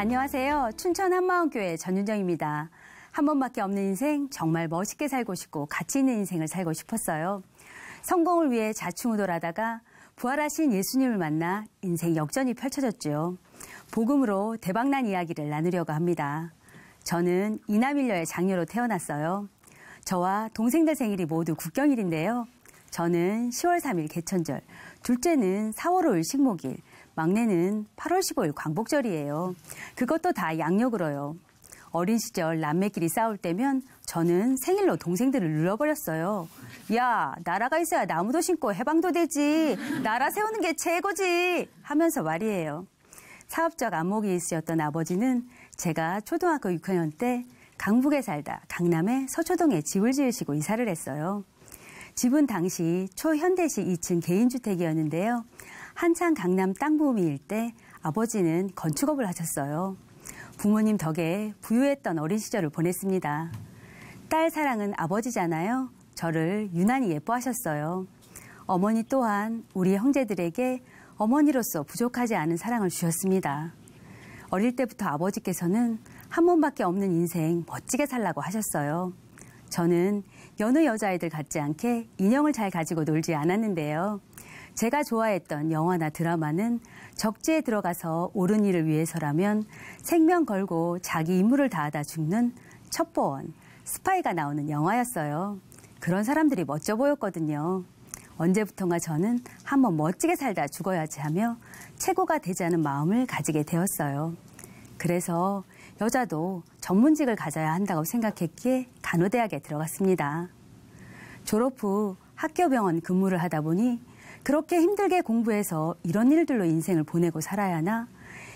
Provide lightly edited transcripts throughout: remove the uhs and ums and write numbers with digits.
안녕하세요. 춘천 한마음교회 전윤정입니다. 한 번밖에 없는 인생, 정말 멋있게 살고 싶고 가치 있는 인생을 살고 싶었어요. 성공을 위해 좌충우돌하다가 부활하신 예수님을 만나 인생 역전이 펼쳐졌죠. 복음으로 대박난 이야기를 나누려고 합니다. 저는 이남일녀의 장녀로 태어났어요. 저와 동생들 생일이 모두 국경일인데요. 저는 10월 3일 개천절, 둘째는 4월 5일 식목일, 막내는 8월 15일 광복절이에요. 그것도 다 양력으로요. 어린 시절 남매끼리 싸울 때면 저는 생일로 동생들을 눌러버렸어요. 야, 나라가 있어야 나무도 심고 해방도 되지. 나라 세우는 게 최고지. 하면서 말이에요. 사업적 안목이 있으셨던 아버지는 제가 초등학교 6학년 때 강북에 살다 강남의 서초동에 집을 지으시고 이사를 했어요. 집은 당시 초현대식 2층 개인주택이었는데요. 한창 강남 땅 붐일 때 아버지는 건축업을 하셨어요. 부모님 덕에 부유했던 어린 시절을 보냈습니다. 딸 사랑은 아버지잖아요. 저를 유난히 예뻐하셨어요. 어머니 또한 우리 형제들에게 어머니로서 부족하지 않은 사랑을 주셨습니다. 어릴 때부터 아버지께서는 한 번밖에 없는 인생 멋지게 살라고 하셨어요. 저는 여느 여자아이들 같지 않게 인형을 잘 가지고 놀지 않았는데요. 제가 좋아했던 영화나 드라마는 적지에 들어가서 옳은 일을 위해서라면 생명 걸고 자기 임무를 다하다 죽는 첩보원, 스파이가 나오는 영화였어요. 그런 사람들이 멋져 보였거든요. 언제부턴가 저는 한번 멋지게 살다 죽어야지 하며 최고가 되자는 마음을 가지게 되었어요. 그래서 여자도 전문직을 가져야 한다고 생각했기에 간호대학에 들어갔습니다. 졸업 후 학교병원 근무를 하다 보니 그렇게 힘들게 공부해서 이런 일들로 인생을 보내고 살아야 하나?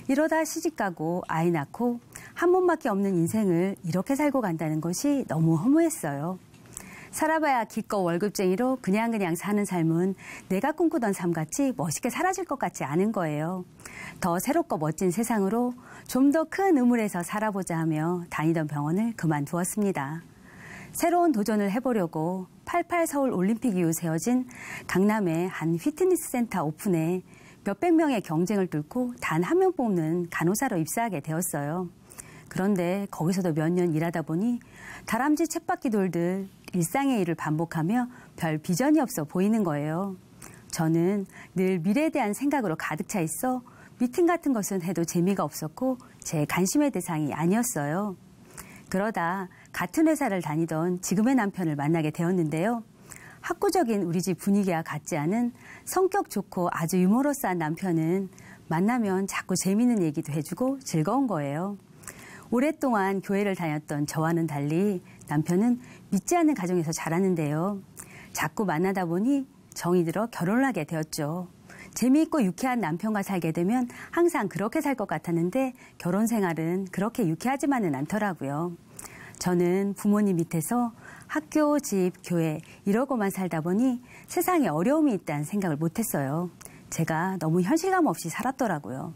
이러다 시집가고 아이 낳고 한 번밖에 없는 인생을 이렇게 살고 간다는 것이 너무 허무했어요. 살아봐야 기껏 월급쟁이로 그냥 사는 삶은 내가 꿈꾸던 삶같이 멋있게 사라질 것 같지 않은 거예요. 더 새롭고 멋진 세상으로 좀 더 큰 의물에서 살아보자 하며 다니던 병원을 그만두었습니다. 새로운 도전을 해보려고 88 서울 올림픽 이후 세워진 강남의 한 피트니스 센터 오픈에 몇백 명의 경쟁을 뚫고 단 한 명 뽑는 간호사로 입사하게 되었어요. 그런데 거기서도 몇 년 일하다 보니 다람쥐 쳇바퀴 돌듯 일상의 일을 반복하며 별 비전이 없어 보이는 거예요. 저는 늘 미래에 대한 생각으로 가득 차 있어 미팅 같은 것은 해도 재미가 없었고 제 관심의 대상이 아니었어요. 그러다 같은 회사를 다니던 지금의 남편을 만나게 되었는데요. 학구적인 우리 집 분위기와 같지 않은 성격 좋고 아주 유머러스한 남편은 만나면 자꾸 재미있는 얘기도 해주고 즐거운 거예요. 오랫동안 교회를 다녔던 저와는 달리 남편은 믿지 않는 가정에서 자랐는데요. 자꾸 만나다 보니 정이 들어 결혼을 하게 되었죠. 재미있고 유쾌한 남편과 살게 되면 항상 그렇게 살 것 같았는데 결혼 생활은 그렇게 유쾌하지만은 않더라고요. 저는 부모님 밑에서 학교, 집, 교회 이러고만 살다 보니 세상에 어려움이 있다는 생각을 못했어요. 제가 너무 현실감 없이 살았더라고요.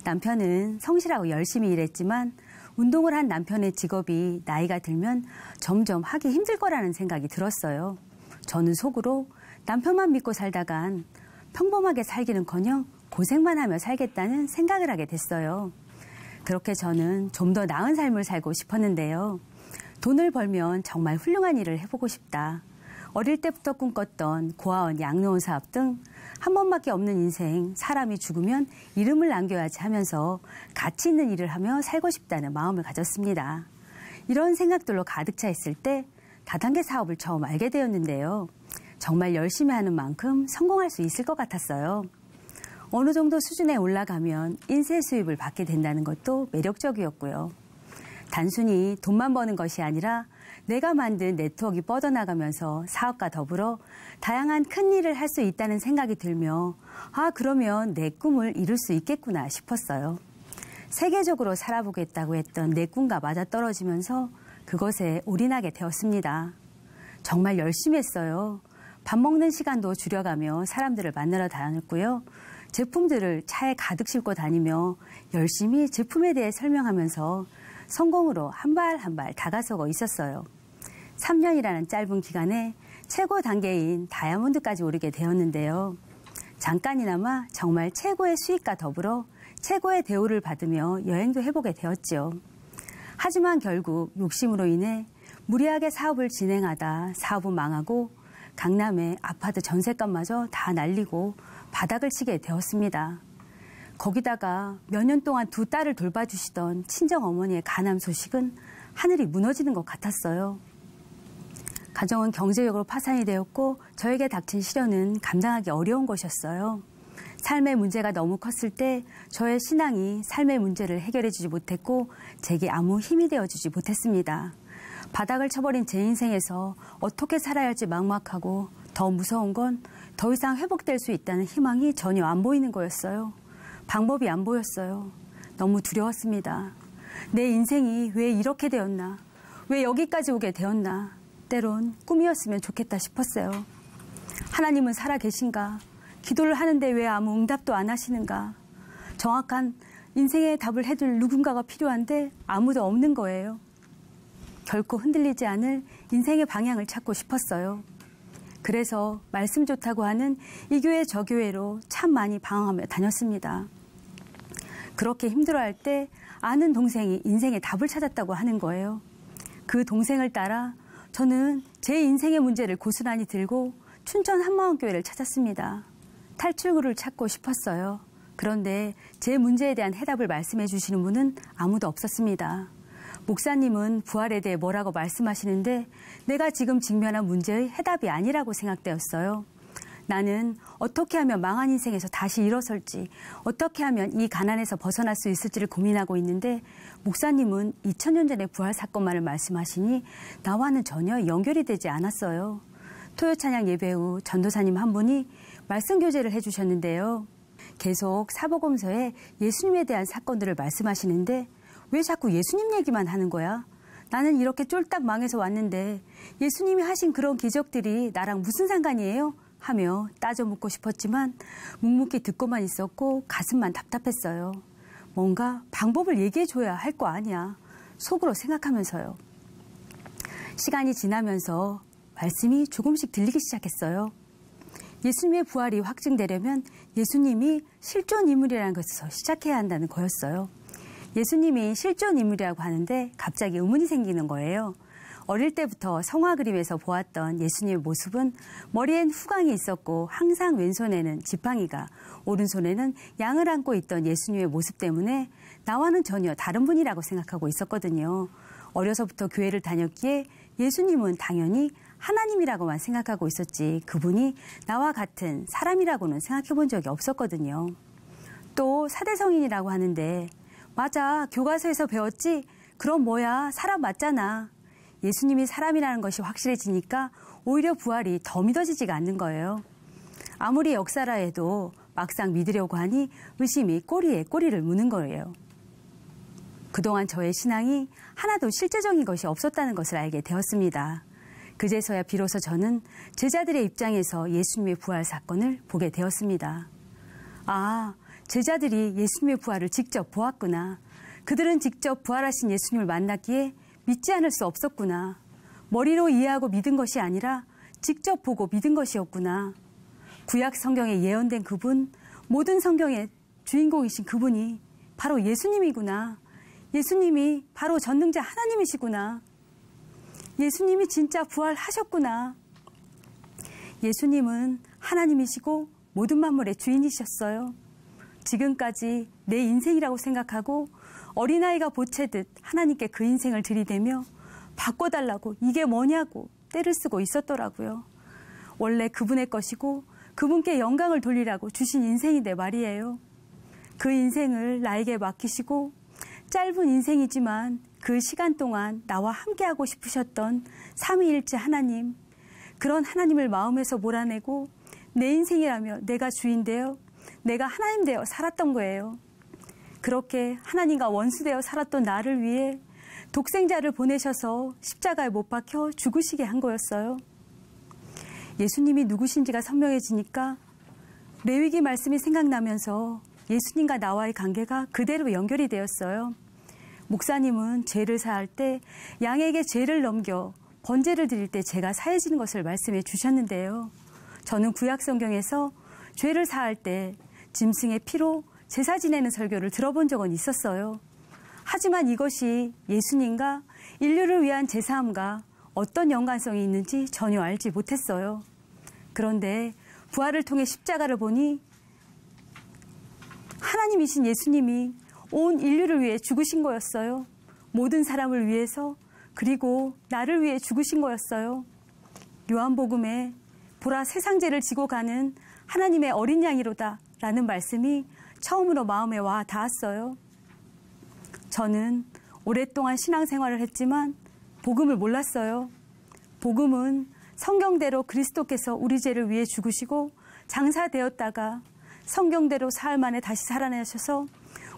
남편은 성실하고 열심히 일했지만 운동을 한 남편의 직업이 나이가 들면 점점 하기 힘들 거라는 생각이 들었어요. 저는 속으로 남편만 믿고 살다간 평범하게 살기는커녕 고생만 하며 살겠다는 생각을 하게 됐어요. 그렇게 저는 좀 더 나은 삶을 살고 싶었는데요. 돈을 벌면 정말 훌륭한 일을 해보고 싶다. 어릴 때부터 꿈꿨던 고아원 양로원 사업 등 한 번밖에 없는 인생, 사람이 죽으면 이름을 남겨야지 하면서 가치 있는 일을 하며 살고 싶다는 마음을 가졌습니다. 이런 생각들로 가득 차 있을 때 다단계 사업을 처음 알게 되었는데요. 정말 열심히 하는 만큼 성공할 수 있을 것 같았어요. 어느 정도 수준에 올라가면 인쇄 수입을 받게 된다는 것도 매력적이었고요. 단순히 돈만 버는 것이 아니라 내가 만든 네트워크가 뻗어나가면서 사업과 더불어 다양한 큰 일을 할 수 있다는 생각이 들며 그러면 내 꿈을 이룰 수 있겠구나 싶었어요. 세계적으로 살아보겠다고 했던 내 꿈과 맞아떨어지면서 그것에 올인하게 되었습니다. 정말 열심히 했어요. 밥 먹는 시간도 줄여가며 사람들을 만나러 다녔고요. 제품들을 차에 가득 싣고 다니며 열심히 제품에 대해 설명하면서 성공으로 한 발 한 발 다가서고 있었어요. 3년이라는 짧은 기간에 최고 단계인 다이아몬드까지 오르게 되었는데요. 잠깐이나마 정말 최고의 수익과 더불어 최고의 대우를 받으며 여행도 해보게 되었지요. 하지만 결국 욕심으로 인해 무리하게 사업을 진행하다 사업은 망하고 강남의 아파트 전셋값마저 다 날리고 바닥을 치게 되었습니다. 거기다가 몇 년 동안 두 딸을 돌봐주시던 친정어머니의 간암 소식은 하늘이 무너지는 것 같았어요. 가정은 경제적으로 파산이 되었고 저에게 닥친 시련은 감당하기 어려운 것이었어요. 삶의 문제가 너무 컸을 때 저의 신앙이 삶의 문제를 해결해주지 못했고 제게 아무 힘이 되어주지 못했습니다. 바닥을 쳐버린 제 인생에서 어떻게 살아야 할지 막막하고 더 무서운 건 더 이상 회복될 수 있다는 희망이 전혀 안 보이는 거였어요. 방법이 안 보였어요. 너무 두려웠습니다. 내 인생이 왜 이렇게 되었나? 왜 여기까지 오게 되었나? 때론 꿈이었으면 좋겠다 싶었어요. 하나님은 살아 계신가? 기도를 하는데 왜 아무 응답도 안 하시는가? 정확한 인생의 답을 해줄 누군가가 필요한데 아무도 없는 거예요. 결코 흔들리지 않을 인생의 방향을 찾고 싶었어요. 그래서 말씀 좋다고 하는 이 교회 저 교회로 참 많이 방황하며 다녔습니다. 그렇게 힘들어할 때 아는 동생이 인생의 답을 찾았다고 하는 거예요. 그 동생을 따라 저는 제 인생의 문제를 고스란히 들고 춘천 한마음교회를 찾았습니다. 탈출구를 찾고 싶었어요. 그런데 제 문제에 대한 해답을 말씀해 주시는 분은 아무도 없었습니다. 목사님은 부활에 대해 뭐라고 말씀하시는데 내가 지금 직면한 문제의 해답이 아니라고 생각되었어요. 나는 어떻게 하면 망한 인생에서 다시 일어설지, 어떻게 하면 이 가난에서 벗어날 수 있을지를 고민하고 있는데 목사님은 2000년 전의 부활 사건만을 말씀하시니 나와는 전혀 연결이 되지 않았어요. 토요찬양 예배 후 전도사님 한 분이 말씀 교제를 해주셨는데요. 계속 사복음서에 예수님에 대한 사건들을 말씀하시는데 왜 자꾸 예수님 얘기만 하는 거야? 나는 이렇게 쫄딱 망해서 왔는데 예수님이 하신 그런 기적들이 나랑 무슨 상관이에요? 하며 따져 묻고 싶었지만 묵묵히 듣고만 있었고 가슴만 답답했어요. 뭔가 방법을 얘기해줘야 할 거 아니야. 속으로 생각하면서요. 시간이 지나면서 말씀이 조금씩 들리기 시작했어요. 예수님의 부활이 확증되려면 예수님이 실존 인물이라는 것에서 시작해야 한다는 거였어요. 예수님이 실존 인물이라고 하는데 갑자기 의문이 생기는 거예요. 어릴 때부터 성화 그림에서 보았던 예수님의 모습은 머리엔 후광이 있었고 항상 왼손에는 지팡이가, 오른손에는 양을 안고 있던 예수님의 모습 때문에 나와는 전혀 다른 분이라고 생각하고 있었거든요. 어려서부터 교회를 다녔기에 예수님은 당연히 하나님이라고만 생각하고 있었지 그분이 나와 같은 사람이라고는 생각해 본 적이 없었거든요. 또 사대성인이라고 하는데 맞아, 교과서에서 배웠지? 그럼 뭐야, 사람 맞잖아. 예수님이 사람이라는 것이 확실해지니까 오히려 부활이 더 믿어지지가 않는 거예요. 아무리 역사라 해도 막상 믿으려고 하니 의심이 꼬리에 꼬리를 무는 거예요. 그동안 저의 신앙이 하나도 실제적인 것이 없었다는 것을 알게 되었습니다. 그제서야 비로소 저는 제자들의 입장에서 예수님의 부활 사건을 보게 되었습니다. 아, 제자들이 예수님의 부활을 직접 보았구나. 그들은 직접 부활하신 예수님을 만났기에 믿지 않을 수 없었구나. 머리로 이해하고 믿은 것이 아니라 직접 보고 믿은 것이었구나. 구약 성경에 예언된 그분, 모든 성경의 주인공이신 그분이 바로 예수님이구나. 예수님이 바로 전능자 하나님이시구나. 예수님이 진짜 부활하셨구나. 예수님은 하나님이시고 모든 만물의 주인이셨어요. 지금까지 내 인생이라고 생각하고 어린아이가 보채듯 하나님께 그 인생을 들이대며 바꿔달라고 이게 뭐냐고 떼를 쓰고 있었더라고요. 원래 그분의 것이고 그분께 영광을 돌리라고 주신 인생인데 말이에요. 그 인생을 나에게 맡기시고 짧은 인생이지만 그 시간 동안 나와 함께하고 싶으셨던 삼위일체 하나님, 그런 하나님을 마음에서 몰아내고 내 인생이라며 내가 주인 되어 내가 하나님 되어 살았던 거예요. 그렇게 하나님과 원수되어 살았던 나를 위해 독생자를 보내셔서 십자가에 못 박혀 죽으시게 한 거였어요. 예수님이 누구신지가 선명해지니까 레위기 말씀이 생각나면서 예수님과 나와의 관계가 그대로 연결이 되었어요. 목사님은 죄를 사할 때 양에게 죄를 넘겨 번제를 드릴 때 죄가 사해지는 것을 말씀해 주셨는데요. 저는 구약 성경에서 죄를 사할 때 짐승의 피로 제사 지내는 설교를 들어본 적은 있었어요. 하지만 이것이 예수님과 인류를 위한 제사함과 어떤 연관성이 있는지 전혀 알지 못했어요. 그런데 부활을 통해 십자가를 보니 하나님이신 예수님이 온 인류를 위해 죽으신 거였어요. 모든 사람을 위해서, 그리고 나를 위해 죽으신 거였어요. 요한복음에 보라 세상 죄를 지고 가는 하나님의 어린 양이로다 라는 말씀이 처음으로 마음에 와 닿았어요. 저는 오랫동안 신앙생활을 했지만 복음을 몰랐어요. 복음은 성경대로 그리스도께서 우리 죄를 위해 죽으시고 장사되었다가 성경대로 사흘 만에 다시 살아나셔서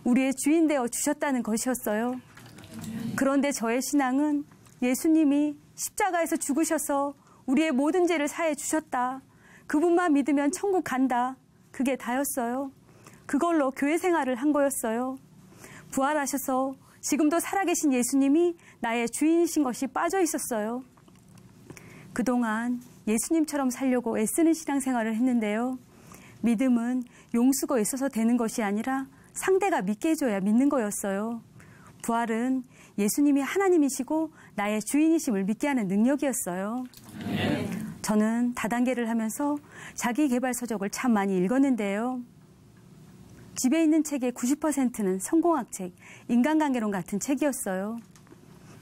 우리의 주인 되어 주셨다는 것이었어요. 그런데 저의 신앙은 예수님이 십자가에서 죽으셔서 우리의 모든 죄를 사해 주셨다. 그분만 믿으면 천국 간다. 그게 다였어요. 그걸로 교회 생활을 한 거였어요. 부활하셔서 지금도 살아계신 예수님이 나의 주인이신 것이 빠져 있었어요. 그동안 예수님처럼 살려고 애쓰는 신앙생활을 했는데요. 믿음은 용수가 있어서 되는 것이 아니라 상대가 믿게 해줘야 믿는 거였어요. 부활은 예수님이 하나님이시고 나의 주인이심을 믿게 하는 능력이었어요. 저는 다단계를 하면서 자기개발 서적을 참 많이 읽었는데요. 집에 있는 책의 90%는 성공학 책, 인간관계론 같은 책이었어요.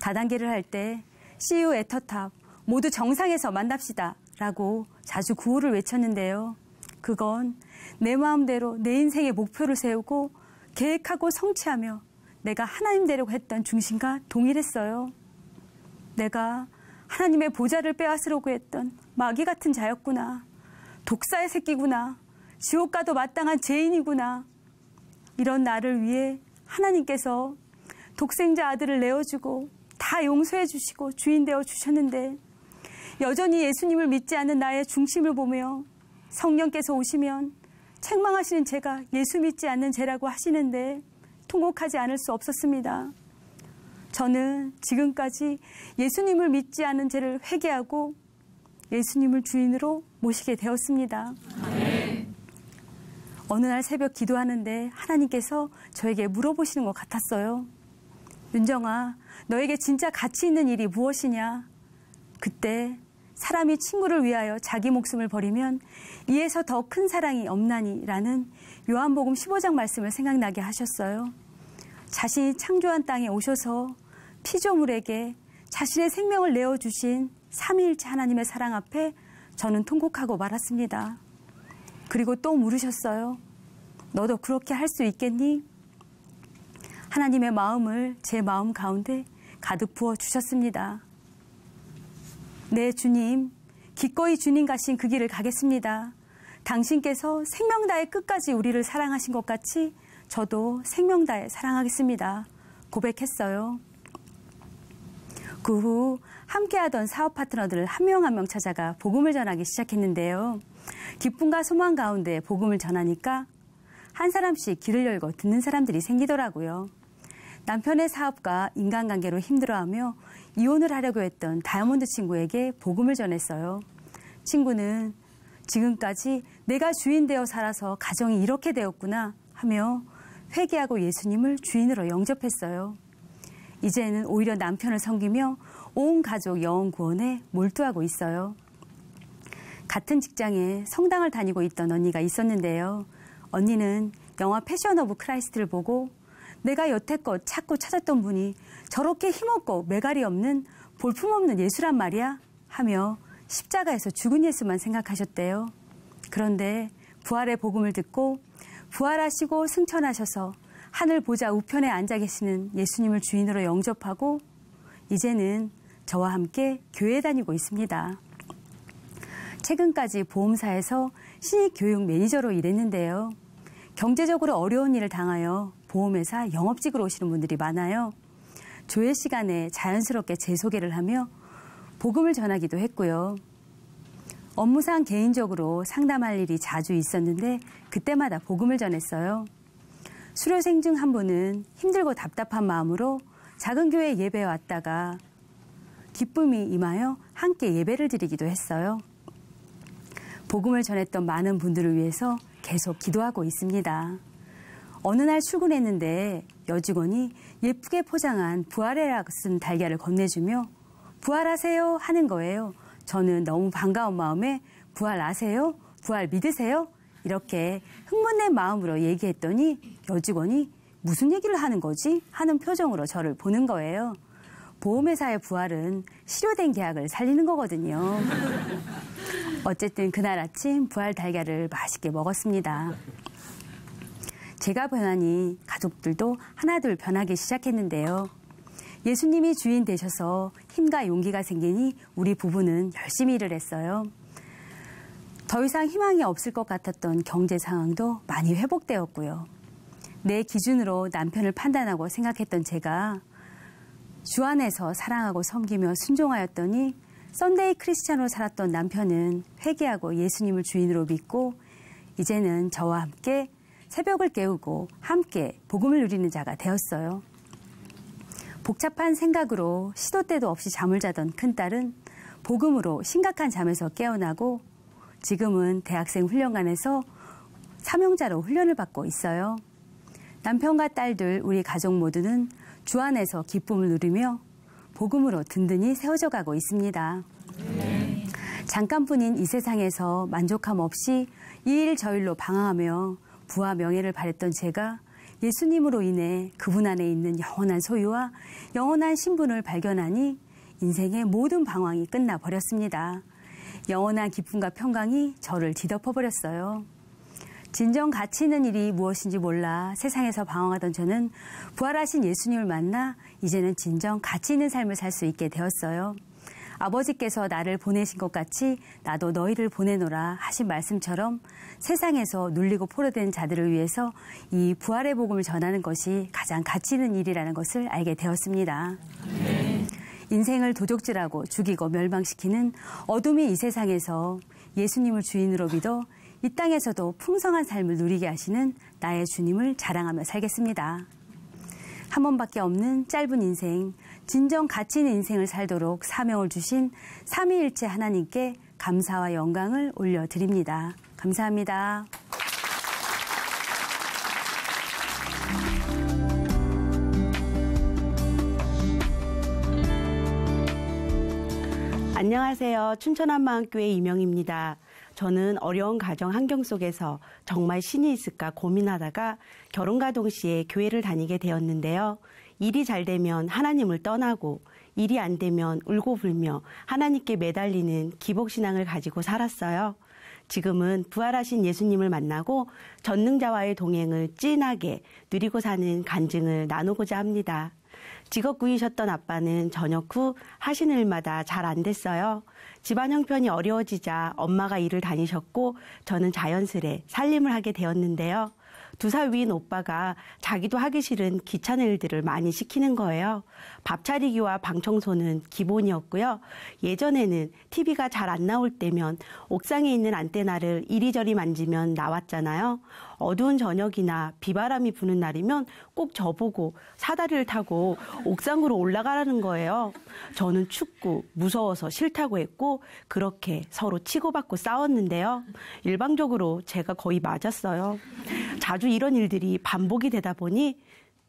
다단계를 할 때 See you at the top, 모두 정상에서 만납시다 라고 자주 구호를 외쳤는데요. 그건 내 마음대로 내 인생의 목표를 세우고 계획하고 성취하며 내가 하나님 되려고 했던 중심과 동일했어요. 내가 하나님의 보좌를 빼앗으려고 했던 마귀 같은 자였구나. 독사의 새끼구나. 지옥 가도 마땅한 죄인이구나. 이런 나를 위해 하나님께서 독생자 아들을 내어주고 다 용서해 주시고 주인 되어 주셨는데 여전히 예수님을 믿지 않는 나의 중심을 보며 성령께서 오시면 책망하시는 죄가 예수 믿지 않는 죄라고 하시는데 통곡하지 않을 수 없었습니다. 저는 지금까지 예수님을 믿지 않은 죄를 회개하고 예수님을 주인으로 모시게 되었습니다. 어느 날 새벽 기도하는데 하나님께서 저에게 물어보시는 것 같았어요. 윤정아, 너에게 진짜 가치 있는 일이 무엇이냐? 그때 사람이 친구를 위하여 자기 목숨을 버리면 이에서 더 큰 사랑이 없나니 라는 요한복음 15장 말씀을 생각나게 하셨어요. 자신이 창조한 땅에 오셔서 피조물에게 자신의 생명을 내어주신 삼위일체 하나님의 사랑 앞에 저는 통곡하고 말았습니다. 그리고 또 물으셨어요. 너도 그렇게 할 수 있겠니? 하나님의 마음을 제 마음 가운데 가득 부어주셨습니다. 네, 주님, 기꺼이 주님 가신 그 길을 가겠습니다. 당신께서 생명 다해 끝까지 우리를 사랑하신 것 같이 저도 생명 다해 사랑하겠습니다. 고백했어요. 그 후 함께하던 사업 파트너들을 한 명 한 명 찾아가 복음을 전하기 시작했는데요. 기쁨과 소망 가운데 복음을 전하니까 한 사람씩 귀를 열고 듣는 사람들이 생기더라고요. 남편의 사업과 인간관계로 힘들어하며 이혼을 하려고 했던 다이아몬드 친구에게 복음을 전했어요. 친구는 지금까지 내가 주인 되어 살아서 가정이 이렇게 되었구나 하며 회개하고 예수님을 주인으로 영접했어요. 이제는 오히려 남편을 섬기며 온 가족 영혼 구원에 몰두하고 있어요. 같은 직장에 성당을 다니고 있던 언니가 있었는데요. 언니는 영화 패션 오브 크라이스트를 보고 내가 여태껏 찾고 찾았던 분이 저렇게 힘없고 매갈이 없는 볼품없는 예수란 말이야? 하며 십자가에서 죽은 예수만 생각하셨대요. 그런데 부활의 복음을 듣고 부활하시고 승천하셔서 하늘 보좌 우편에 앉아 계시는 예수님을 주인으로 영접하고 이제는 저와 함께 교회 다니고 있습니다. 최근까지 보험사에서 신입 교육 매니저로 일했는데요. 경제적으로 어려운 일을 당하여 보험회사 영업직으로 오시는 분들이 많아요. 조회 시간에 자연스럽게 제 소개를 하며 복음을 전하기도 했고요. 업무상 개인적으로 상담할 일이 자주 있었는데 그때마다 복음을 전했어요. 수료생 중 한 분은 힘들고 답답한 마음으로 작은 교회 예배에 왔다가 기쁨이 임하여 함께 예배를 드리기도 했어요. 복음을 전했던 많은 분들을 위해서 계속 기도하고 있습니다. 어느 날 출근했는데 여직원이 예쁘게 포장한 부활해라고 쓴 달걀을 건네주며 부활하세요 하는 거예요. 저는 너무 반가운 마음에 부활 아세요? 부활 믿으세요? 이렇게 흥분된 마음으로 얘기했더니 여직원이 무슨 얘기를 하는 거지? 하는 표정으로 저를 보는 거예요. 보험회사의 부활은 실효된 계약을 살리는 거거든요. 어쨌든 그날 아침 부활 달걀을 맛있게 먹었습니다. 제가 변하니 가족들도 하나둘 변하기 시작했는데요. 예수님이 주인 되셔서 힘과 용기가 생기니 우리 부부는 열심히 일을 했어요. 더 이상 희망이 없을 것 같았던 경제 상황도 많이 회복되었고요. 내 기준으로 남편을 판단하고 생각했던 제가 주 안에서 사랑하고 섬기며 순종하였더니 썬데이 크리스찬으로 살았던 남편은 회개하고 예수님을 주인으로 믿고 이제는 저와 함께 새벽을 깨우고 함께 복음을 누리는 자가 되었어요. 복잡한 생각으로 시도 때도 없이 잠을 자던 큰딸은 복음으로 심각한 잠에서 깨어나고 지금은 대학생 훈련관에서 사명자로 훈련을 받고 있어요. 남편과 딸들, 우리 가족 모두는 주 안에서 기쁨을 누리며 복음으로 든든히 세워져 가고 있습니다. 잠깐뿐인 이 세상에서 만족함 없이 이 일 저 일로 방황하며 부와 명예를 바랬던 제가 예수님으로 인해 그분 안에 있는 영원한 소유와 영원한 신분을 발견하니 인생의 모든 방황이 끝나버렸습니다. 영원한 기쁨과 평강이 저를 뒤덮어버렸어요. 진정 가치 있는 일이 무엇인지 몰라 세상에서 방황하던 저는 부활하신 예수님을 만나 이제는 진정 가치 있는 삶을 살 수 있게 되었어요. 아버지께서 나를 보내신 것 같이 나도 너희를 보내노라 하신 말씀처럼 세상에서 눌리고 포로된 자들을 위해서 이 부활의 복음을 전하는 것이 가장 가치 있는 일이라는 것을 알게 되었습니다. 인생을 도적질하고 죽이고 멸망시키는 어둠이 이 세상에서 예수님을 주인으로 믿어 이 땅에서도 풍성한 삶을 누리게 하시는 나의 주님을 자랑하며 살겠습니다. 한 번밖에 없는 짧은 인생, 진정 가치 있는 인생을 살도록 사명을 주신 삼위일체 하나님께 감사와 영광을 올려드립니다. 감사합니다. 안녕하세요. 춘천한마음교회 이명입니다. 저는 어려운 가정 환경 속에서 정말 신이 있을까 고민하다가 결혼과 동시에 교회를 다니게 되었는데요. 일이 잘 되면 하나님을 떠나고 일이 안 되면 울고 불며 하나님께 매달리는 기복신앙을 가지고 살았어요. 지금은 부활하신 예수님을 만나고 전능자와의 동행을 진하게 누리고 사는 간증을 나누고자 합니다. 직업구이셨던 아빠는 전역 후 하시는 일마다 잘 안 됐어요. 집안 형편이 어려워지자 엄마가 일을 다니셨고 저는 자연스레 살림을 하게 되었는데요. 2살 위인 오빠가 자기도 하기 싫은 귀찮은 일들을 많이 시키는 거예요. 밥 차리기와 방 청소는 기본이었고요. 예전에는 TV가 잘 안 나올 때면 옥상에 있는 안테나를 이리저리 만지면 나왔잖아요. 어두운 저녁이나 비바람이 부는 날이면 꼭 저보고 사다리를 타고 옥상으로 올라가라는 거예요. 저는 춥고 무서워서 싫다고 했고 그렇게 서로 치고받고 싸웠는데요. 일방적으로 제가 거의 맞았어요. 자주 이런 일들이 반복이 되다 보니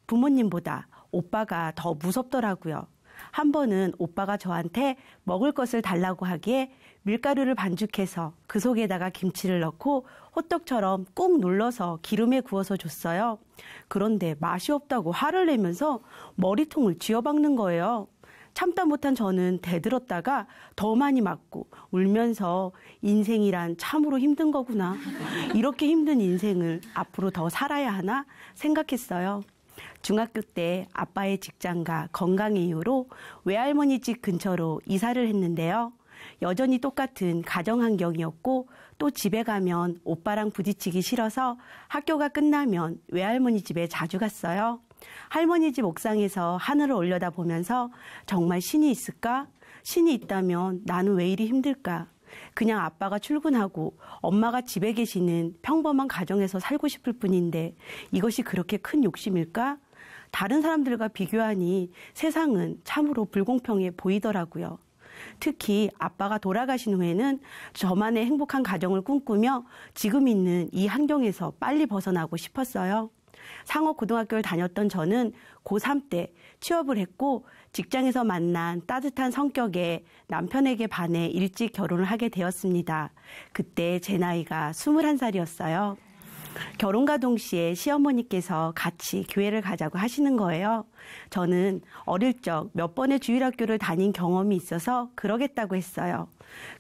부모님보다 오빠가 더 무섭더라고요. 한 번은 오빠가 저한테 먹을 것을 달라고 하기에 밀가루를 반죽해서 그 속에다가 김치를 넣고 호떡처럼 꾹 눌러서 기름에 구워서 줬어요. 그런데 맛이 없다고 화를 내면서 머리통을 쥐어박는 거예요. 참다 못한 저는 대들었다가 더 많이 맞고 울면서 인생이란 참으로 힘든 거구나. 이렇게 힘든 인생을 앞으로 더 살아야 하나 생각했어요. 중학교 때 아빠의 직장과 건강의 이유로 외할머니 집 근처로 이사를 했는데요. 여전히 똑같은 가정 환경이었고 또 집에 가면 오빠랑 부딪히기 싫어서 학교가 끝나면 외할머니 집에 자주 갔어요. 할머니 집 옥상에서 하늘을 올려다보면서 정말 신이 있을까? 신이 있다면 나는 왜 이리 힘들까? 그냥 아빠가 출근하고 엄마가 집에 계시는 평범한 가정에서 살고 싶을 뿐인데 이것이 그렇게 큰 욕심일까? 다른 사람들과 비교하니 세상은 참으로 불공평해 보이더라고요. 특히 아빠가 돌아가신 후에는 저만의 행복한 가정을 꿈꾸며 지금 있는 이 환경에서 빨리 벗어나고 싶었어요. 상업고등학교를 다녔던 저는 고3 때 취업을 했고 직장에서 만난 따뜻한 성격의 남편에게 반해 일찍 결혼을 하게 되었습니다. 그때 제 나이가 21살이었어요. 결혼과 동시에 시어머니께서 같이 교회를 가자고 하시는 거예요. 저는 어릴 적 몇 번의 주일학교를 다닌 경험이 있어서 그러겠다고 했어요.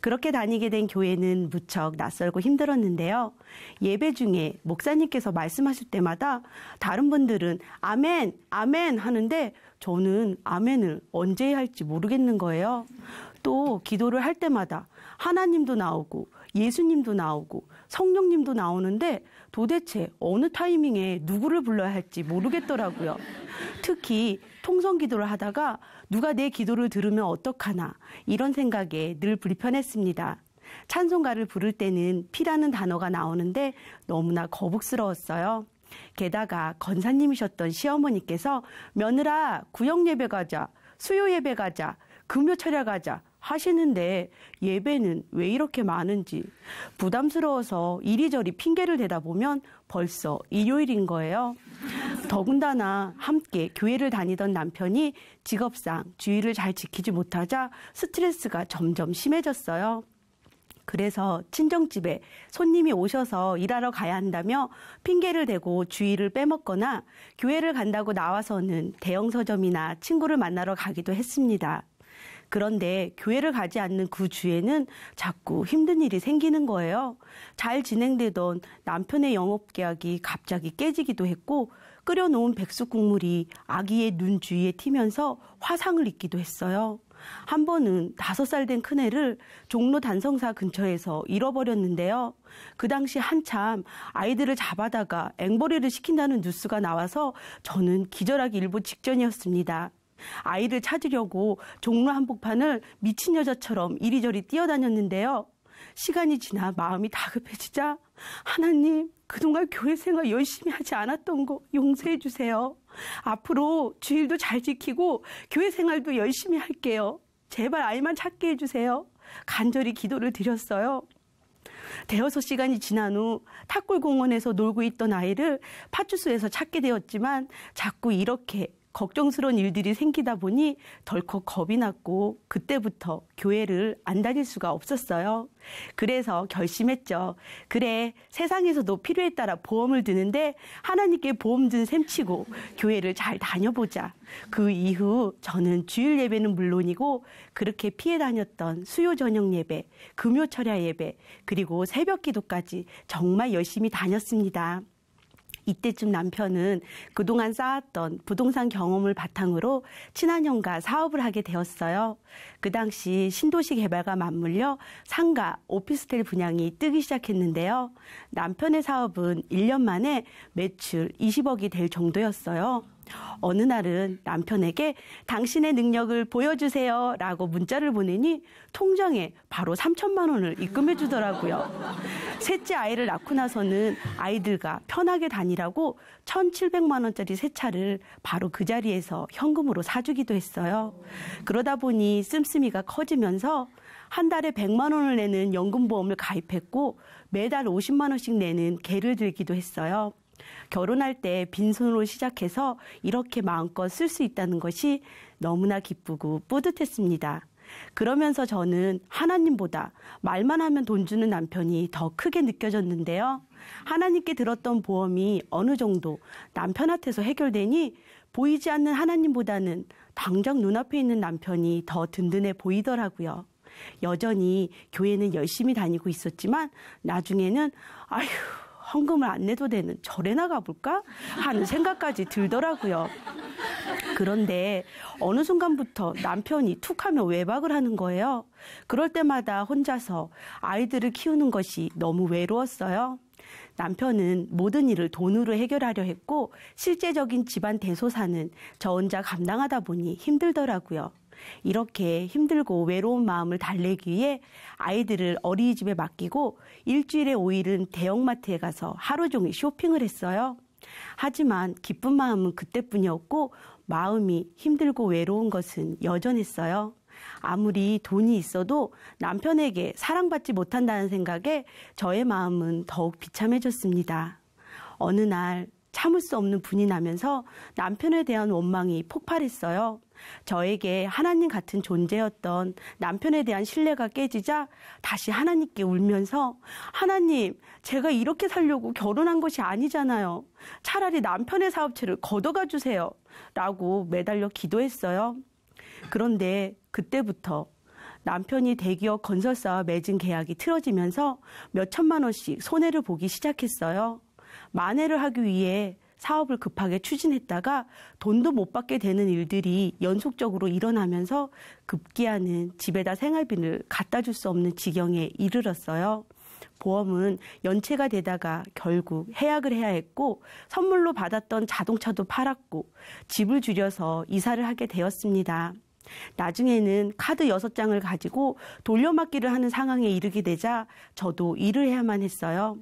그렇게 다니게 된 교회는 무척 낯설고 힘들었는데요. 예배 중에 목사님께서 말씀하실 때마다 다른 분들은 아멘, 아멘 하는데 저는 아멘을 언제 해야 할지 모르겠는 거예요. 또 기도를 할 때마다 하나님도 나오고 예수님도 나오고 성령님도 나오는데 도대체 어느 타이밍에 누구를 불러야 할지 모르겠더라고요. 특히 통성 기도를 하다가 누가 내 기도를 들으면 어떡하나 이런 생각에 늘 불편했습니다. 찬송가를 부를 때는 피라는 단어가 나오는데 너무나 거북스러웠어요. 게다가 권사님이셨던 시어머니께서 며느라 구역 예배 가자, 수요 예배 가자, 금요 철야 가자 하시는데 예배는 왜 이렇게 많은지 부담스러워서 이리저리 핑계를 대다 보면 벌써 일요일인 거예요. 더군다나 함께 교회를 다니던 남편이 직업상 주의를 잘 지키지 못하자 스트레스가 점점 심해졌어요. 그래서 친정집에 손님이 오셔서 일하러 가야 한다며 핑계를 대고 주의를 빼먹거나 교회를 간다고 나와서는 대형 서점이나 친구를 만나러 가기도 했습니다. 그런데 교회를 가지 않는 그 주에는 자꾸 힘든 일이 생기는 거예요. 잘 진행되던 남편의 영업계약이 갑자기 깨지기도 했고 끓여놓은 백숙 국물이 아기의 눈 주위에 튀면서 화상을 입기도 했어요. 한 번은 5살 된 큰애를 종로 단성사 근처에서 잃어버렸는데요. 그 당시 한참 아이들을 잡아다가 앵벌이를 시킨다는 뉴스가 나와서 저는 기절하기 일보 직전이었습니다. 아이를 찾으려고 종로 한복판을 미친 여자처럼 이리저리 뛰어다녔는데요. 시간이 지나 마음이 다급해지자 하나님, 그동안 교회 생활 열심히 하지 않았던 거 용서해 주세요. 앞으로 주일도 잘 지키고 교회 생활도 열심히 할게요. 제발 아이만 찾게 해주세요. 간절히 기도를 드렸어요. 대여섯 시간이 지난 후 탁골공원에서 놀고 있던 아이를 파출소에서 찾게 되었지만 자꾸 이렇게 걱정스러운 일들이 생기다 보니 덜컥 겁이 났고 그때부터 교회를 안 다닐 수가 없었어요. 그래서 결심했죠. 그래, 세상에서도 필요에 따라 보험을 드는데 하나님께 보험 든 셈치고 교회를 잘 다녀보자. 그 이후 저는 주일 예배는 물론이고 그렇게 피해 다녔던 수요 저녁 예배, 금요 철야 예배, 그리고 새벽 기도까지 정말 열심히 다녔습니다. 이때쯤 남편은 그동안 쌓았던 부동산 경험을 바탕으로 친환경과 사업을 하게 되었어요. 그 당시 신도시 개발과 맞물려 상가, 오피스텔 분양이 뜨기 시작했는데요. 남편의 사업은 1년 만에 매출 20억이 될 정도였어요. 어느 날은 남편에게 당신의 능력을 보여주세요 라고 문자를 보내니 통장에 바로 3천만 원을 입금해 주더라고요. 셋째 아이를 낳고 나서는 아이들과 편하게 다니라고 1,700만 원짜리 새 차를 바로 그 자리에서 현금으로 사주기도 했어요. 그러다 보니 씀씀이가 커지면서 한 달에 100만 원을 내는 연금보험을 가입했고 매달 50만 원씩 내는 개를 들기도 했어요. 결혼할 때 빈손으로 시작해서 이렇게 마음껏 쓸 수 있다는 것이 너무나 기쁘고 뿌듯했습니다. 그러면서 저는 하나님보다 말만 하면 돈 주는 남편이 더 크게 느껴졌는데요. 하나님께 들었던 보험이 어느 정도 남편한테서 해결되니 보이지 않는 하나님보다는 당장 눈앞에 있는 남편이 더 든든해 보이더라고요. 여전히 교회는 열심히 다니고 있었지만 나중에는 아휴, 헌금을 안 내도 되는 절에 나가볼까 하는 생각까지 들더라고요. 그런데 어느 순간부터 남편이 툭하면 외박을 하는 거예요. 그럴 때마다 혼자서 아이들을 키우는 것이 너무 외로웠어요. 남편은 모든 일을 돈으로 해결하려 했고 실제적인 집안 대소사는 저 혼자 감당하다 보니 힘들더라고요. 이렇게 힘들고 외로운 마음을 달래기 위해 아이들을 어린이집에 맡기고 일주일에 5일은 대형마트에 가서 하루 종일 쇼핑을 했어요. 하지만 기쁜 마음은 그때뿐이었고 마음이 힘들고 외로운 것은 여전했어요. 아무리 돈이 있어도 남편에게 사랑받지 못한다는 생각에 저의 마음은 더욱 비참해졌습니다. 어느 날 참을 수 없는 분이 나면서 남편에 대한 원망이 폭발했어요. 저에게 하나님 같은 존재였던 남편에 대한 신뢰가 깨지자 다시 하나님께 울면서 하나님, 제가 이렇게 살려고 결혼한 것이 아니잖아요. 차라리 남편의 사업체를 걷어가 주세요. 라고 매달려 기도했어요. 그런데 그때부터 남편이 대기업 건설사와 맺은 계약이 틀어지면서 몇 천만 원씩 손해를 보기 시작했어요. 만회를 하기 위해 사업을 급하게 추진했다가 돈도 못 받게 되는 일들이 연속적으로 일어나면서 급기야는 집에다 생활비를 갖다 줄 수 없는 지경에 이르렀어요. 보험은 연체가 되다가 결국 해약을 해야 했고 선물로 받았던 자동차도 팔았고 집을 줄여서 이사를 하게 되었습니다. 나중에는 카드 6장을 가지고 돌려막기를 하는 상황에 이르게 되자 저도 일을 해야만 했어요.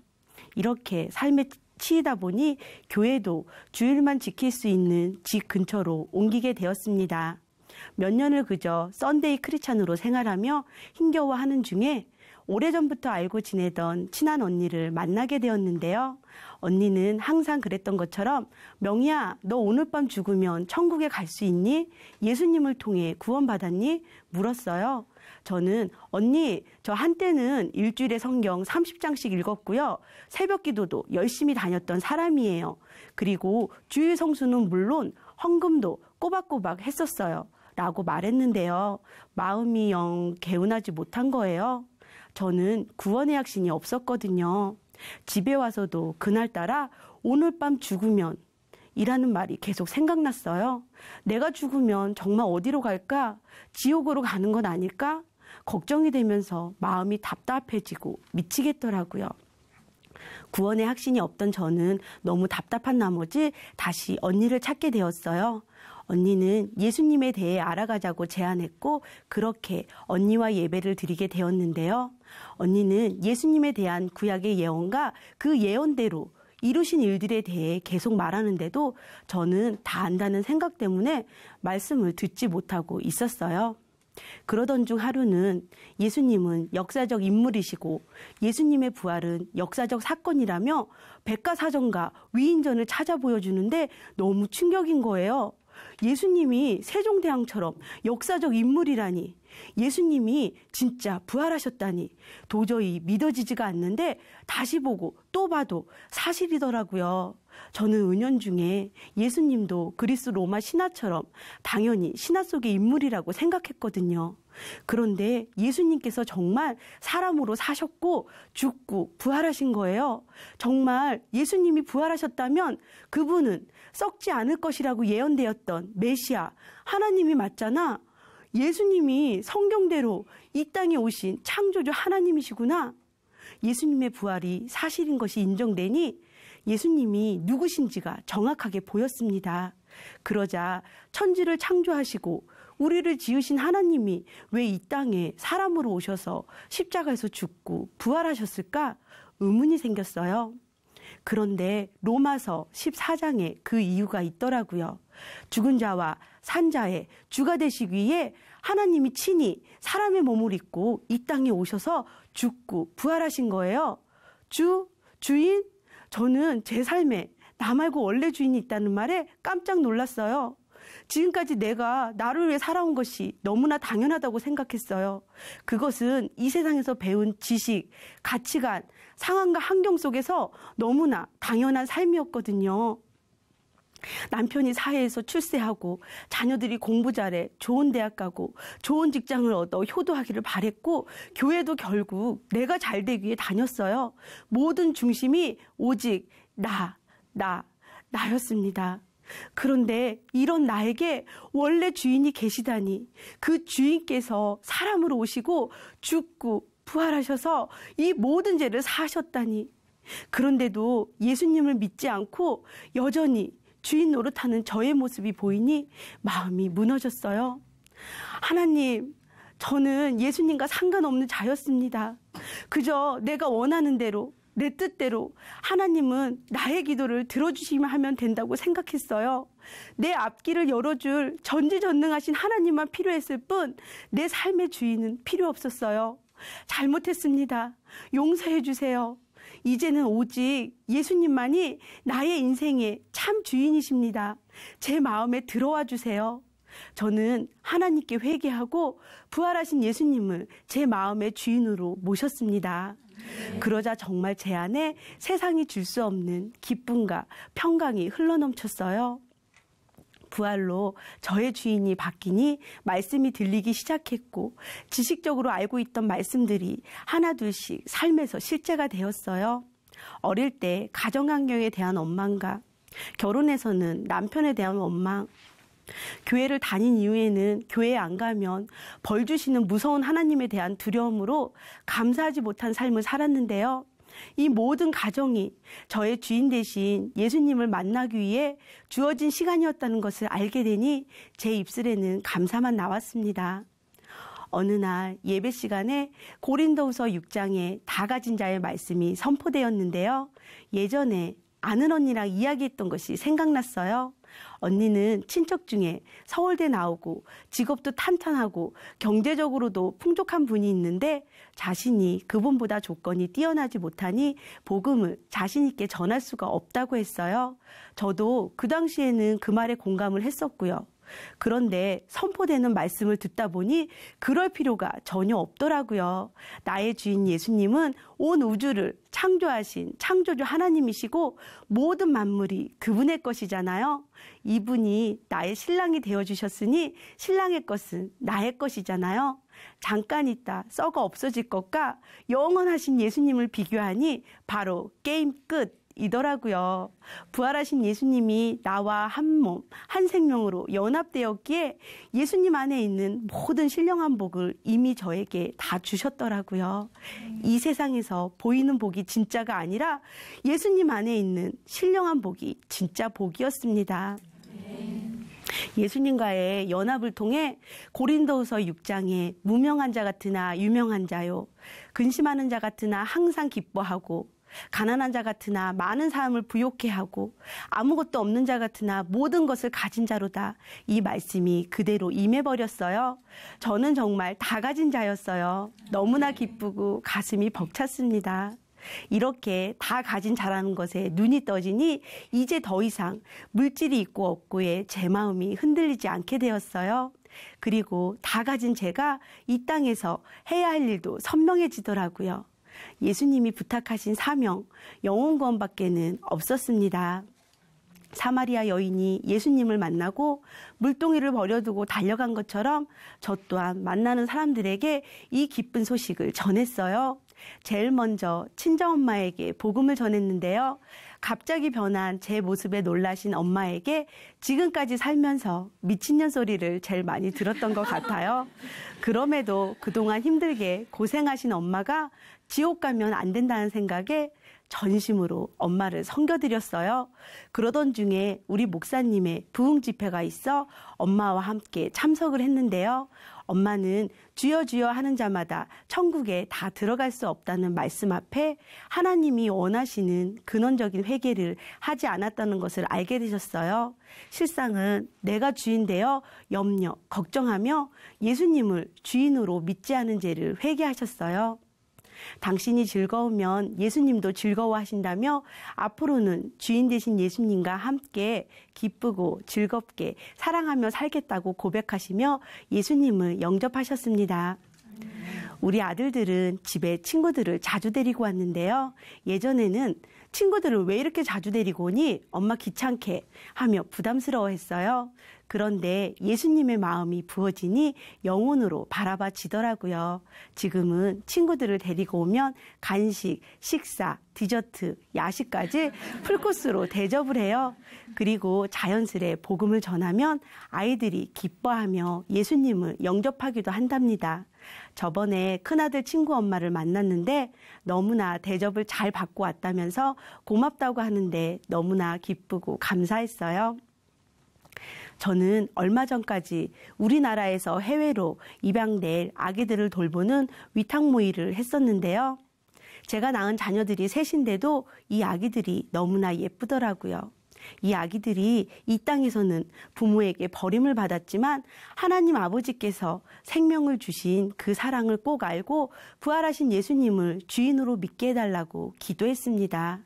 이렇게 삶에 치이다 보니 교회도 주일만 지킬 수 있는 집 근처로 옮기게 되었습니다. 몇 년을 그저 썬데이 크리스찬으로 생활하며 힘겨워하는 중에 오래전부터 알고 지내던 친한 언니를 만나게 되었는데요. 언니는 항상 그랬던 것처럼 명희야, 너 오늘 밤 죽으면 천국에 갈 수 있니? 예수님을 통해 구원받았니? 물었어요. 저는 언니, 저 한때는 일주일에 성경 30장씩 읽었고요. 새벽 기도도 열심히 다녔던 사람이에요. 그리고 주일 성수는 물론 헌금도 꼬박꼬박 했었어요. 라고 말했는데요. 마음이 영 개운하지 못한 거예요. 저는 구원의 확신이 없었거든요. 집에 와서도 그날따라 오늘 밤 죽으면 이라는 말이 계속 생각났어요. 내가 죽으면 정말 어디로 갈까? 지옥으로 가는 건 아닐까? 걱정이 되면서 마음이 답답해지고 미치겠더라고요. 구원의 확신이 없던 저는 너무 답답한 나머지 다시 언니를 찾게 되었어요. 언니는 예수님에 대해 알아가자고 제안했고 그렇게 언니와 예배를 드리게 되었는데요. 언니는 예수님에 대한 구약의 예언과 그 예언대로 이루신 일들에 대해 계속 말하는데도 저는 다 안다는 생각 때문에 말씀을 듣지 못하고 있었어요. 그러던 중 하루는 예수님은 역사적 인물이시고 예수님의 부활은 역사적 사건이라며 백과사전과 위인전을 찾아 보여주는데 너무 충격인 거예요. 예수님이 세종대왕처럼 역사적 인물이라니, 예수님이 진짜 부활하셨다니 도저히 믿어지지가 않는데 다시 보고 또 봐도 사실이더라고요. 저는 은연중에 예수님도 그리스 로마 신하처럼 당연히 신화 속의 인물이라고 생각했거든요. 그런데 예수님께서 정말 사람으로 사셨고 죽고 부활하신 거예요. 정말 예수님이 부활하셨다면 그분은 썩지 않을 것이라고 예언되었던 메시아, 하나님이 맞잖아. 예수님이 성경대로 이 땅에 오신 창조주 하나님이시구나. 예수님의 부활이 사실인 것이 인정되니 예수님이 누구신지가 정확하게 보였습니다. 그러자 천지를 창조하시고 우리를 지으신 하나님이 왜 이 땅에 사람으로 오셔서 십자가에서 죽고 부활하셨을까? 의문이 생겼어요. 그런데 로마서 14장에 그 이유가 있더라고요. 죽은 자와 산 자의 주가 되시기 위해 하나님이 친히 사람의 몸을 입고 이 땅에 오셔서 죽고 부활하신 거예요. 주인? 저는 제 삶에 나 말고 원래 주인이 있다는 말에 깜짝 놀랐어요. 지금까지 내가 나를 위해 살아온 것이 너무나 당연하다고 생각했어요. 그것은 이 세상에서 배운 지식, 가치관, 상황과 환경 속에서 너무나 당연한 삶이었거든요. 남편이 사회에서 출세하고 자녀들이 공부 잘해 좋은 대학 가고 좋은 직장을 얻어 효도하기를 바랬고 교회도 결국 내가 잘 되기 위해 다녔어요. 모든 중심이 오직 나였습니다. 그런데 이런 나에게 원래 주인이 계시다니, 그 주인께서 사람으로 오시고 죽고 부활하셔서 이 모든 죄를 사하셨다니, 그런데도 예수님을 믿지 않고 여전히 주인 노릇하는 저의 모습이 보이니 마음이 무너졌어요. 하나님, 저는 예수님과 상관없는 자였습니다. 그저 내가 원하는 대로, 내 뜻대로 하나님은 나의 기도를 들어주시면 하면 된다고 생각했어요. 내 앞길을 열어줄 전지전능하신 하나님만 필요했을 뿐 내 삶의 주인은 필요 없었어요. 잘못했습니다. 용서해 주세요. 이제는 오직 예수님만이 나의 인생의 참 주인이십니다. 제 마음에 들어와 주세요. 저는 하나님께 회개하고 부활하신 예수님을 제 마음의 주인으로 모셨습니다. 그러자 정말 제 안에 세상이 줄 수 없는 기쁨과 평강이 흘러넘쳤어요. 부활로 저의 주인이 바뀌니 말씀이 들리기 시작했고 지식적으로 알고 있던 말씀들이 하나둘씩 삶에서 실제가 되었어요. 어릴 때 가정환경에 대한 원망과 결혼해서는 남편에 대한 원망, 교회를 다닌 이후에는 교회에 안 가면 벌 주시는 무서운 하나님에 대한 두려움으로 감사하지 못한 삶을 살았는데요. 이 모든 가정이 저의 주인 대신 예수님을 만나기 위해 주어진 시간이었다는 것을 알게 되니 제 입술에는 감사만 나왔습니다. 어느 날 예배 시간에 고린도후서 6장에 다 가진 자의 말씀이 선포되었는데요. 예전에 아는 언니랑 이야기했던 것이 생각났어요. 언니는 친척 중에 서울대 나오고 직업도 탄탄하고 경제적으로도 풍족한 분이 있는데 자신이 그분보다 조건이 뛰어나지 못하니 복음을 자신 있게 전할 수가 없다고 했어요. 저도 그 당시에는 그 말에 공감을 했었고요. 그런데 선포되는 말씀을 듣다 보니 그럴 필요가 전혀 없더라고요. 나의 주인 예수님은 온 우주를 창조하신 창조주 하나님이시고 모든 만물이 그분의 것이잖아요. 이분이 나의 신랑이 되어주셨으니 신랑의 것은 나의 것이잖아요. 잠깐 있다 썩어 없어질 것과 영원하신 예수님을 비교하니 바로 게임 끝 이더라고요. 부활하신 예수님이 나와 한 몸, 한 생명으로 연합되었기에 예수님 안에 있는 모든 신령한 복을 이미 저에게 다 주셨더라고요. 이 세상에서 보이는 복이 진짜가 아니라 예수님 안에 있는 신령한 복이 진짜 복이었습니다. 예수님과의 연합을 통해 고린도후서 6장에 무명한 자 같으나 유명한 자요, 근심하는 자 같으나 항상 기뻐하고 가난한 자 같으나 많은 사람을 부욕해 하고 아무것도 없는 자 같으나 모든 것을 가진 자로다. 이 말씀이 그대로 임해버렸어요. 저는 정말 다 가진 자였어요. 너무나 기쁘고 가슴이 벅찼습니다. 이렇게 다 가진 자라는 것에 눈이 떠지니 이제 더 이상 물질이 있고 없고에 제 마음이 흔들리지 않게 되었어요. 그리고 다 가진 제가 이 땅에서 해야 할 일도 선명해지더라고요. 예수님이 부탁하신 사명, 영혼 구원밖에는 없었습니다. 사마리아 여인이 예수님을 만나고 물동이를 버려두고 달려간 것처럼 저 또한 만나는 사람들에게 이 기쁜 소식을 전했어요. 제일 먼저 친정엄마에게 복음을 전했는데요. 갑자기 변한 제 모습에 놀라신 엄마에게 지금까지 살면서 미친년 소리를 제일 많이 들었던 것 같아요. 그럼에도 그동안 힘들게 고생하신 엄마가 지옥 가면 안 된다는 생각에 전심으로 엄마를 섬겨드렸어요. 그러던 중에 우리 목사님의 부흥 집회가 있어 엄마와 함께 참석을 했는데요. 엄마는 주여 주여 하는 자마다 천국에 다 들어갈 수 없다는 말씀 앞에 하나님이 원하시는 근원적인 회개를 하지 않았다는 것을 알게 되셨어요. 실상은 내가 주인 되어 염려, 걱정하며 예수님을 주인으로 믿지 않은 죄를 회개하셨어요. 당신이 즐거우면 예수님도 즐거워하신다며 앞으로는 주인 되신 예수님과 함께 기쁘고 즐겁게 사랑하며 살겠다고 고백하시며 예수님을 영접하셨습니다. 우리 아들들은 집에 친구들을 자주 데리고 왔는데요. 예전에는 친구들을 왜 이렇게 자주 데리고 오니? 엄마 귀찮게 하며 부담스러워했어요. 그런데 예수님의 마음이 부어지니 영혼으로 바라봐지더라고요. 지금은 친구들을 데리고 오면 간식, 식사, 디저트, 야식까지 풀코스로 대접을 해요. 그리고 자연스레 복음을 전하면 아이들이 기뻐하며 예수님을 영접하기도 한답니다. 저번에 큰아들 친구 엄마를 만났는데 너무나 대접을 잘 받고 왔다면서 고맙다고 하는데 너무나 기쁘고 감사했어요. 저는 얼마 전까지 우리나라에서 해외로 입양될 아기들을 돌보는 위탁모 일을 했었는데요. 제가 낳은 자녀들이 셋인데도 이 아기들이 너무나 예쁘더라고요. 이 아기들이 이 땅에서는 부모에게 버림을 받았지만 하나님 아버지께서 생명을 주신 그 사랑을 꼭 알고 부활하신 예수님을 주인으로 믿게 해달라고 기도했습니다.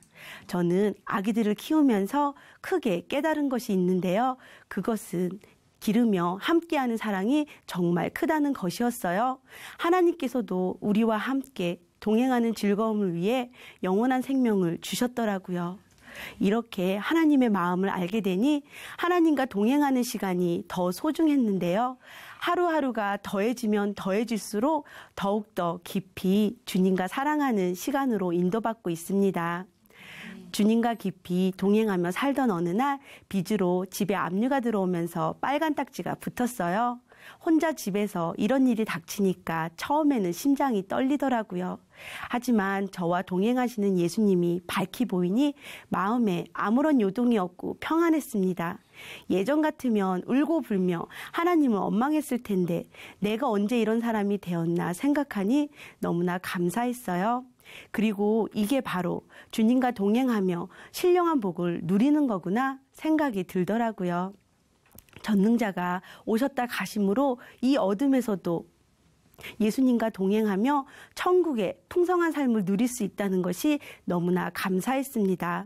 저는 아기들을 키우면서 크게 깨달은 것이 있는데요. 그것은 기르며 함께하는 사랑이 정말 크다는 것이었어요. 하나님께서도 우리와 함께 동행하는 즐거움을 위해 영원한 생명을 주셨더라고요. 이렇게 하나님의 마음을 알게 되니 하나님과 동행하는 시간이 더 소중했는데요. 하루하루가 더해지면 더해질수록 더욱더 깊이 주님과 사랑하는 시간으로 인도받고 있습니다. 주님과 깊이 동행하며 살던 어느 날 빚으로 집에 압류가 들어오면서 빨간 딱지가 붙었어요. 혼자 집에서 이런 일이 닥치니까 처음에는 심장이 떨리더라고요. 하지만 저와 동행하시는 예수님이 밝히 보이니 마음에 아무런 요동이 없고 평안했습니다. 예전 같으면 울고 불며 하나님을 원망했을 텐데 내가 언제 이런 사람이 되었나 생각하니 너무나 감사했어요. 그리고 이게 바로 주님과 동행하며 신령한 복을 누리는 거구나 생각이 들더라고요. 전능자가 오셨다 가심으로 이 어둠에서도 예수님과 동행하며 천국의 풍성한 삶을 누릴 수 있다는 것이 너무나 감사했습니다.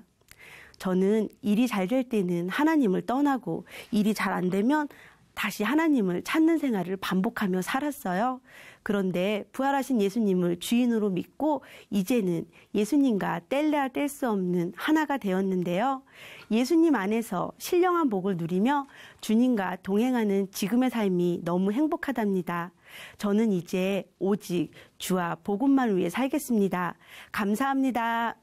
저는 일이 잘 될 때는 하나님을 떠나고 일이 잘 안 되면 다시 하나님을 찾는 생활을 반복하며 살았어요. 그런데 부활하신 예수님을 주인으로 믿고 이제는 예수님과 뗄래야 뗄 수 없는 하나가 되었는데요. 예수님 안에서 신령한 복을 누리며 주님과 동행하는 지금의 삶이 너무 행복하답니다. 저는 이제 오직 주와 복음만을 위해 살겠습니다. 감사합니다.